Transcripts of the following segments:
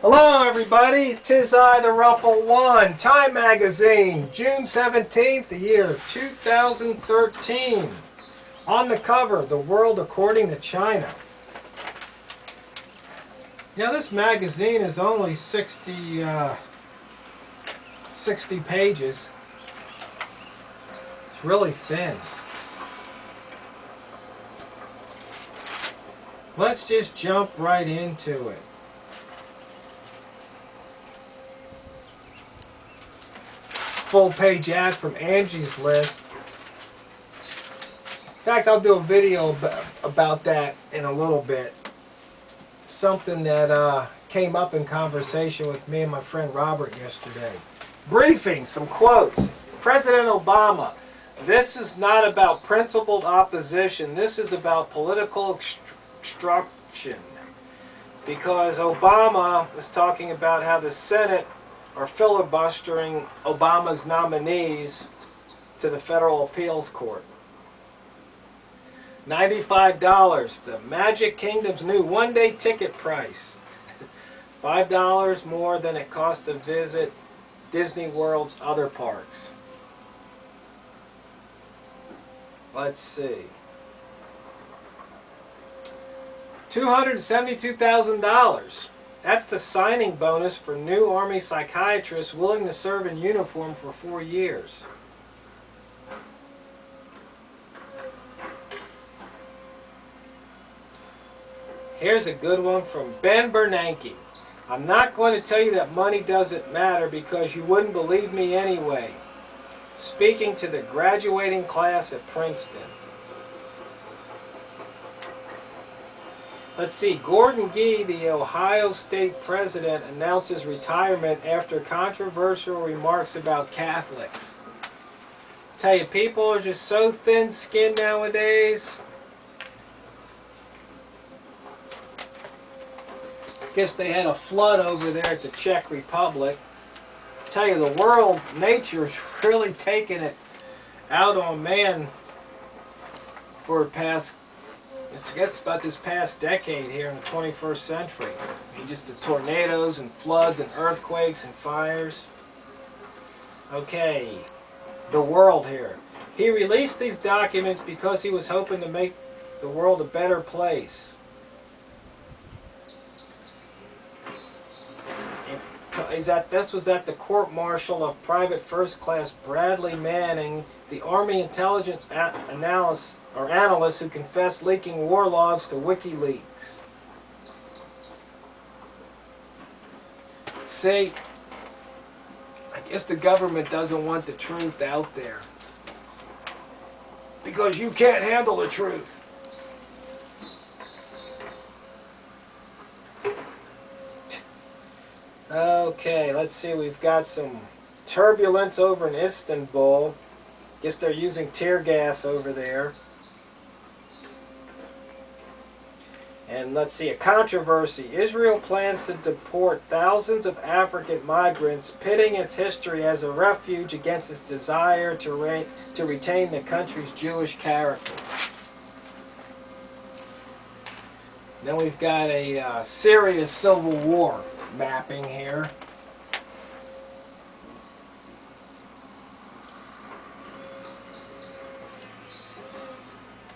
Hello everybody, 'tis I, TheRumpledOne, Time Magazine, June 17th, the year 2013. On the cover, The World According to China. Now this magazine is only 60 pages. It's really thin. Let's just jump right into it. Full page ad from Angie's List. In fact, I'll do a video about that in a little bit. Something that came up in conversation with me and my friend Robert yesterday. Briefing, some quotes. President Obama, this is not about principled opposition. This is about political obstruction. Because Obama was talking about how the Senate are filibustering Obama's nominees to the Federal Appeals Court. $95, the Magic Kingdom's new one-day ticket price. $5 more than it cost to visit Disney World's other parks. Let's see. $272,000. That's the signing bonus for new Army psychiatrists willing to serve in uniform for 4 years. Here's a good one from Ben Bernanke. I'm not going to tell you that money doesn't matter because you wouldn't believe me anyway. Speaking to the graduating class at Princeton. Let's see, Gordon Gee, the Ohio State president, announces retirement after controversial remarks about Catholics. Tell you, people are just so thin-skinned nowadays. Guess they had a flood over there at the Czech Republic. Tell you, the world, nature's really taking it out on man for the past, I guess about this past decade here in the 21st century. I mean, just the tornadoes and floods and earthquakes and fires. Okay, the world here. He released these documents because he was hoping to make the world a better place. This was at the court-martial of Private First Class Bradley Manning, the Army intelligence analyst who confessed leaking war logs to WikiLeaks. See, I guess the government doesn't want the truth out there. Because you can't handle the truth. Okay, let's see, we've got some turbulence over in Istanbul. Guess they're using tear gas over there. And let's see, a controversy. Israel plans to deport thousands of African migrants, pitting its history as a refuge against its desire to retain the country's Jewish character. Then we've got a Syria civil war mapping here.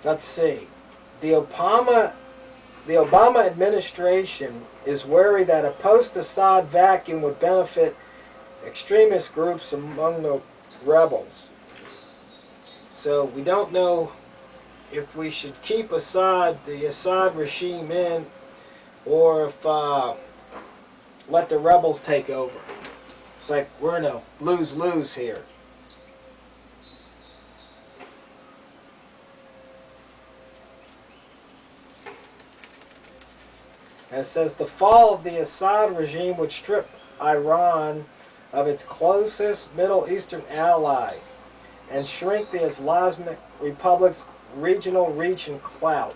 Let's see. The Obama administration is worried that a post-Assad vacuum would benefit extremist groups among the rebels. So we don't know if we should keep the Assad regime in, or if let the rebels take over. It's like we're in a lose-lose here. And it says the fall of the Assad regime would strip Iran of its closest Middle Eastern ally and shrink the Islamic Republic's regional reach and clout.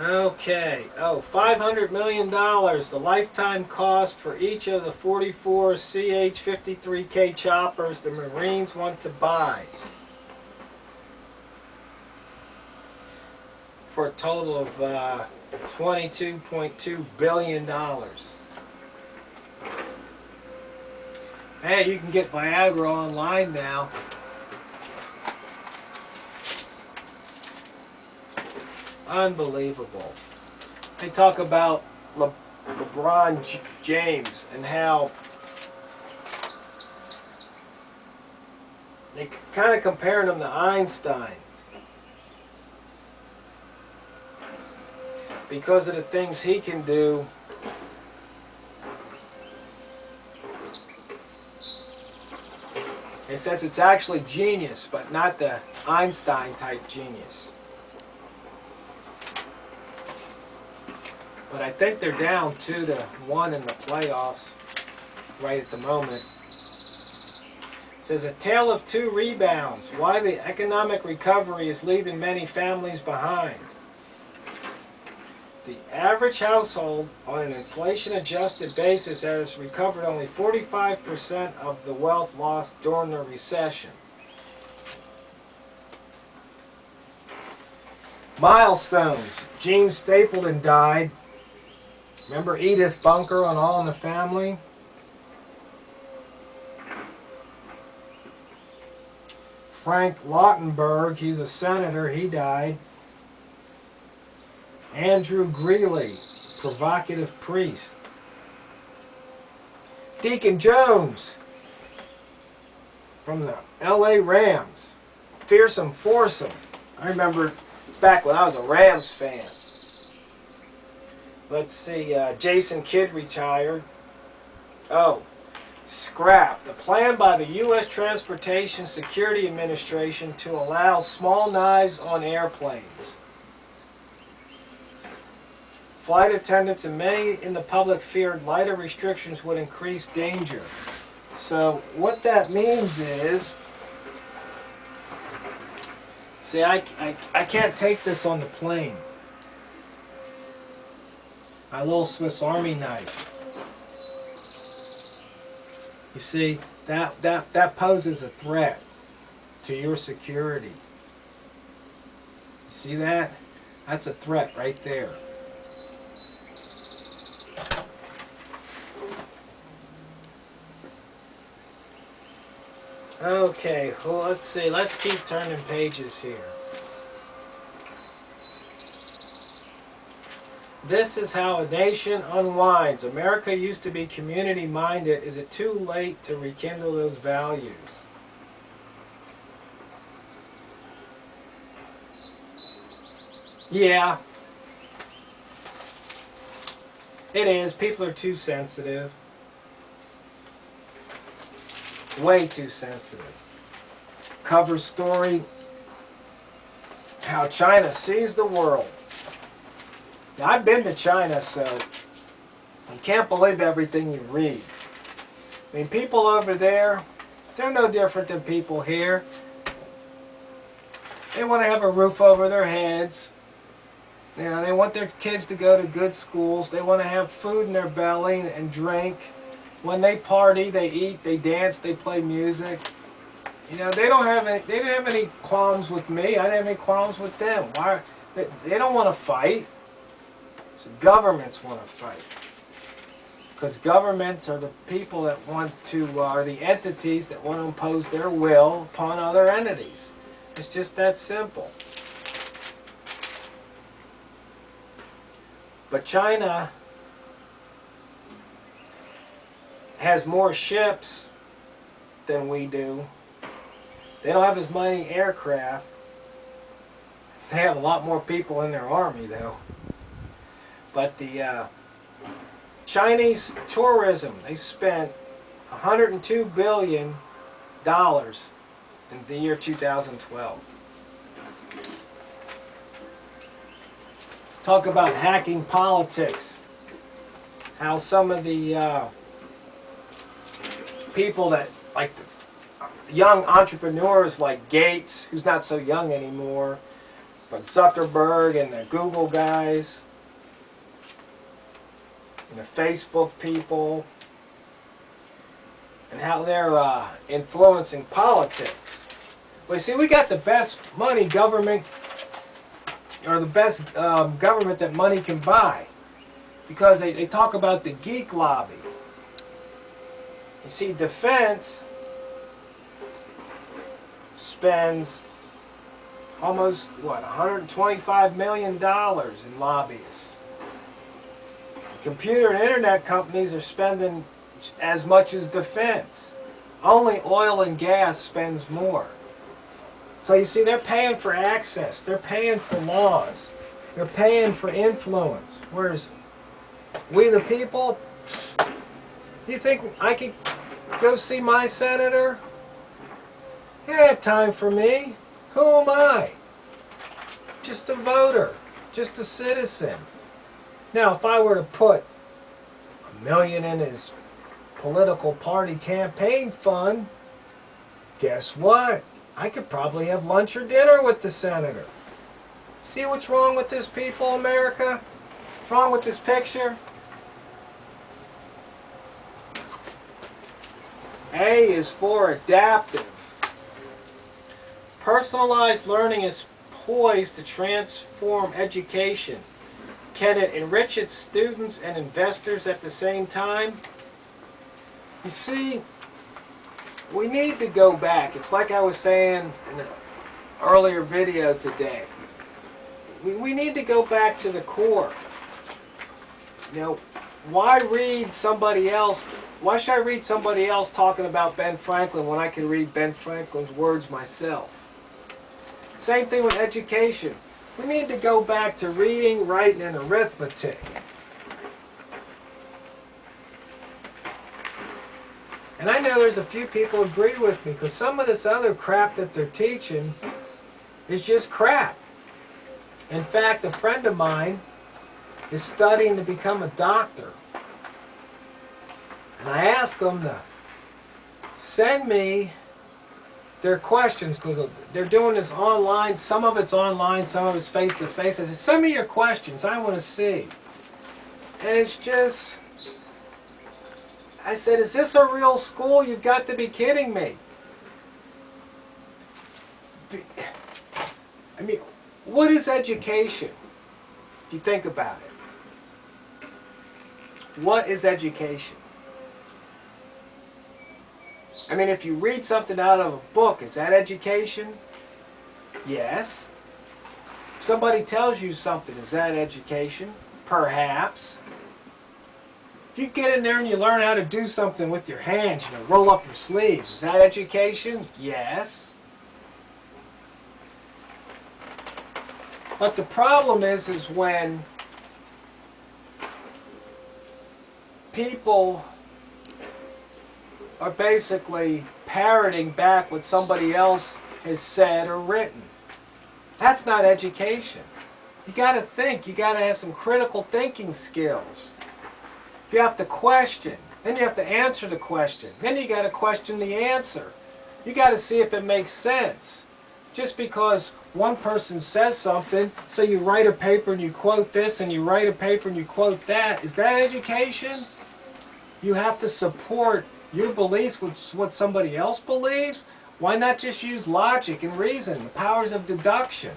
Okay. Oh, $500 million, the lifetime cost for each of the 44 CH-53K choppers the Marines want to buy, for a total of $22.2 billion. Hey, you can get Viagra online now. Unbelievable. They talk about LeBron James and how they kind of comparing him to Einstein because of the things he can do. It says it's actually genius, but not the Einstein type genius. But I think they're down 2-1 in the playoffs right at the moment. It says a tale of two rebounds. Why the economic recovery is leaving many families behind. The average household on an inflation-adjusted basis has recovered only 45% of the wealth lost during the recession. Milestones. Gene Stapleton died. Remember Edith Bunker on All in the Family? Frank Lautenberg, he's a senator, he died. Andrew Greeley, provocative priest. Deacon Jones from the LA Rams, fearsome foursome. I remember it's back when I was a Rams fan. Let's see, Jason Kidd retired. Oh, scrap. The plan by the U.S. Transportation Security Administration to allow small knives on airplanes. Flight attendants and many in the public feared lighter restrictions would increase danger. So what that means is, see, I can't take this on the plane. My little Swiss Army knife. You see, that poses a threat to your security. You see that? That's a threat right there. Okay, well, let's see. Let's keep turning pages here. This is how a nation unwinds. America used to be community-minded. Is it too late to rekindle those values? Yeah. It is. People are too sensitive. Way too sensitive. Cover story, how China sees the world. Now, I've been to China, so you can't believe everything you read. I mean, people over there, they're no different than people here. They want to have a roof over their heads. You know, they want their kids to go to good schools. They want to have food in their belly and drink. When they party, they eat, they dance, they play music. You know, they don't have any. They didn't have any qualms with me. I didn't have any qualms with them. Why? They don't want to fight. So governments want to fight. Because governments are the people that want to, are the entities that want to impose their will upon other entities. It's just that simple. But China has more ships than we do. They don't have as many aircraft. They have a lot more people in their army, though. But the Chinese tourism, they spent $102 billion in the year 2012. Talk about hacking politics. How some of the people that, like the young entrepreneurs like Gates, who's not so young anymore, But Zuckerberg and the Google guys and the Facebook people, and how they're influencing politics. Well, you see, we got the best money government, or the best government that money can buy, because they talk about the geek lobby. You see, defense spends almost, what, $125 million in lobbyists. Computer and internet companies are spending as much as defense. Only oil and gas spends more. So you see, they're paying for access, they're paying for laws, they're paying for influence. Whereas we the people, you think I could go see my senator? He don't have time for me. Who am I? Just a voter, just a citizen. Now, if I were to put $1 million in his political party campaign fund, guess what? I could probably have lunch or dinner with the senator. See what's wrong with this, people, America? What's wrong with this picture? A is for adaptive. Personalized learning is poised to transform education. Can it enrich its students and investors at the same time? You see, we need to go back. It's like I was saying in an earlier video today. We need to go back to the core. You know, why read somebody else? Why should I read somebody else talking about Ben Franklin when I can read Ben Franklin's words myself? Same thing with education. We need to go back to reading, writing, and arithmetic. And I know there's a few people who agree with me, because some of this other crap that they're teaching is just crap. In fact, a friend of mine is studying to become a doctor. And I asked them to send me their questions, because they're doing this online. Some of it's online, some of it's face-to-face. I said, send me your questions. I want to see. And it's just... I said, is this a real school? You've got to be kidding me. I mean, what is education? If you think about it. What is education? I mean, if you read something out of a book, is that education? Yes. If somebody tells you something, is that education? Perhaps. If you get in there and you learn how to do something with your hands, you know, roll up your sleeves, is that education? Yes. But the problem is when people are basically parroting back what somebody else has said or written. That's not education. You got to think. You got to have some critical thinking skills. You have to question. Then you have to answer the question. Then you got to question the answer. You got to see if it makes sense. Just because one person says something, so you write a paper and you quote this, and you write a paper and you quote that, is that education? You have to support your beliefs with what somebody else believes. Why not just use logic and reason, the powers of deduction?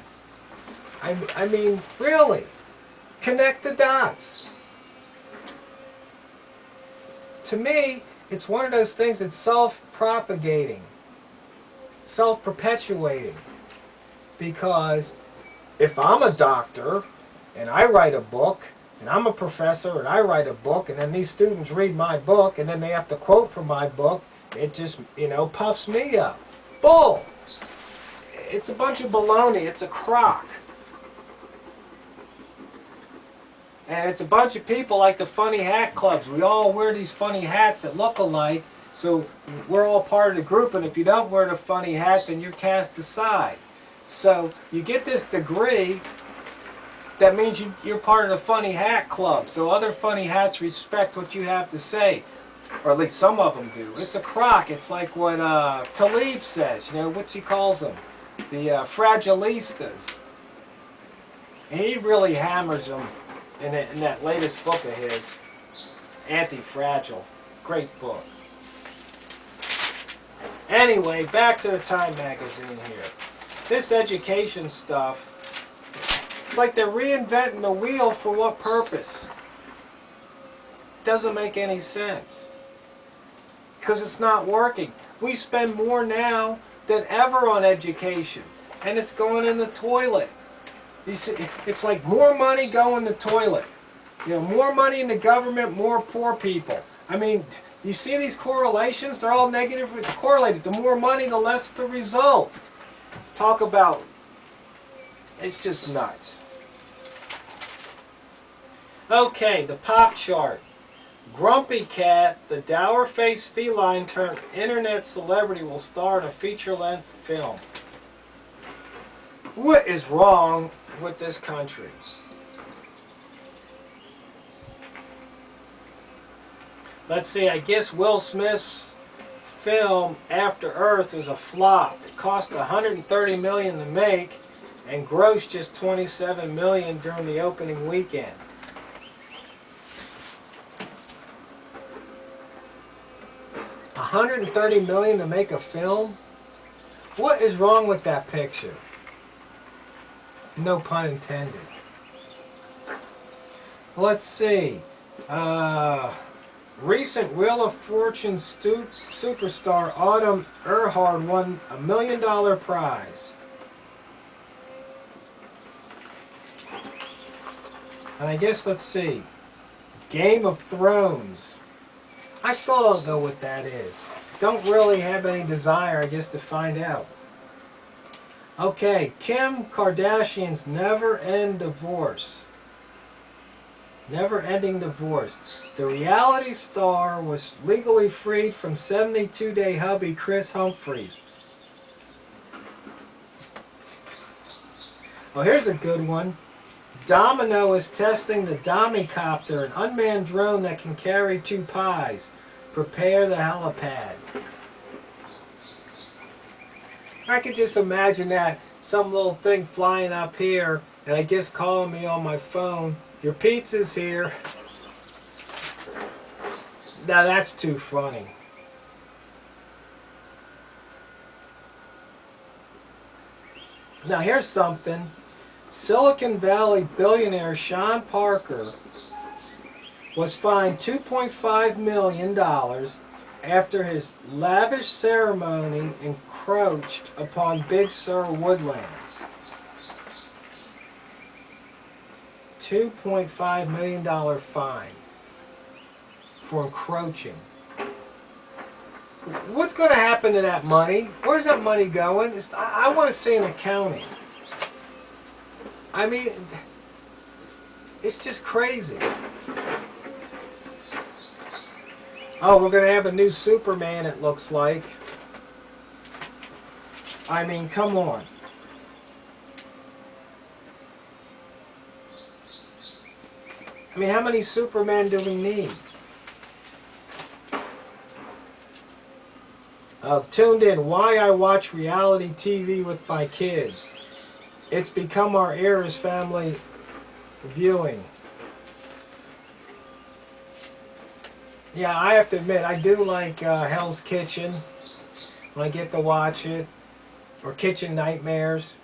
I mean, really, connect the dots. To me, it's one of those things that's self-propagating, self-perpetuating. Because if I'm a doctor and I write a book, and I'm a professor and I write a book, and then these students read my book, and then they have to quote from my book, it just, you know, puffs me up. Bull! It's a bunch of baloney. It's a crock. And it's a bunch of people like the funny hat clubs. We all wear these funny hats that look alike, so we're all part of the group, and if you don't wear the funny hat, then you're cast aside. So you get this degree, that means you're part of the funny hat club, so other funny hats respect what you have to say, or at least some of them do. It's a crock. It's like what Talib says, you know, what he calls them, the fragilistas. And he really hammers them in that latest book of his, Anti-Fragile. Great book. Anyway, back to the Time magazine here. This education stuff, it's like they're reinventing the wheel for what purpose? Doesn't make any sense. Because it's not working. We spend more now than ever on education. And it's going in the toilet. You see, it's like more money going in the toilet. You know, more money in the government, more poor people. I mean, you see these correlations? They're all negatively correlated. The more money, the less the result. Talk about, it's just nuts. Okay, the pop chart. Grumpy Cat, the dour-faced feline turned internet celebrity, will star in a feature-length film. What is wrong with this country? Let's see, I guess Will Smith's film After Earth is a flop. It cost $130 million to make and grossed just $27 million during the opening weekend. $130 million to make a film? What is wrong with that picture? No pun intended. Let's see. Recent Wheel of Fortune superstar Autumn Earhart won $1 million prize. And I guess, let's see. Game of Thrones. I still don't know what that is. Don't really have any desire, I guess, to find out. Okay, Kim Kardashian's never-ending divorce. Never-ending divorce. The reality star was legally freed from 72-day hubby Chris Humphries. Oh, here's a good one. Domino is testing the Domicopter, an unmanned drone that can carry 2 pies. Prepare the helipad. I could just imagine that. Some little thing flying up here, and I guess calling me on my phone. Your pizza's here. Now that's too funny. Now here's something. Silicon Valley billionaire Sean Parker was fined $2.5 million after his lavish ceremony encroached upon Big Sur woodlands. $2.5 million fine for encroaching. What's going to happen to that money? Where's that money going? I want to see an accounting. I mean, it's just crazy. Oh, we're going to have a new Superman, it looks like. I mean, come on. I mean, how many Supermen do we need? Tuned in, why I watch reality TV with my kids. It's become our era's family viewing. Yeah, I have to admit, I do like Hell's Kitchen when I get to watch it, or Kitchen Nightmares.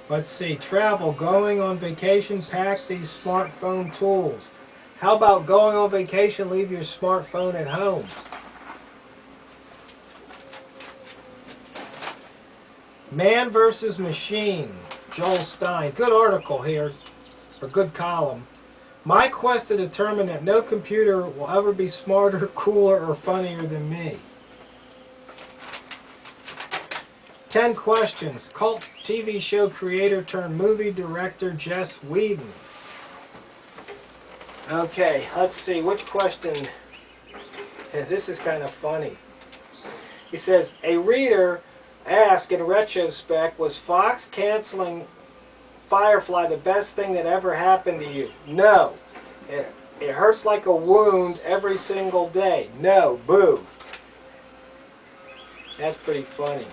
Let's see, travel, going on vacation, pack these smartphone tools. How about going on vacation, leave your smartphone at home? Man versus Machine, Joel Stein. Good article here, or good column. My quest to determine that no computer will ever be smarter, cooler, or funnier than me. 10 questions. Cult TV show creator turned movie director Joss Whedon. Okay, let's see. Which question? This is kind of funny. He says, a reader asked in retrospect, was Fox canceling Firefly the best thing that ever happened to you? No. It hurts like a wound every single day. No. Boo. That's pretty funny.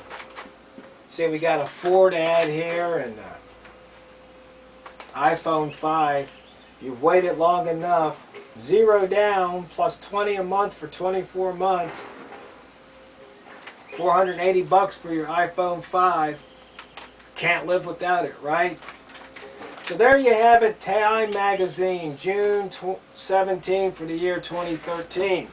See, we got a Ford ad here and iPhone 5. You've waited long enough. 0 down plus 20 a month for 24 months. 480 bucks for your iPhone 5. Can't live without it, right? So there you have it, Time Magazine, June 17 for the year 2013.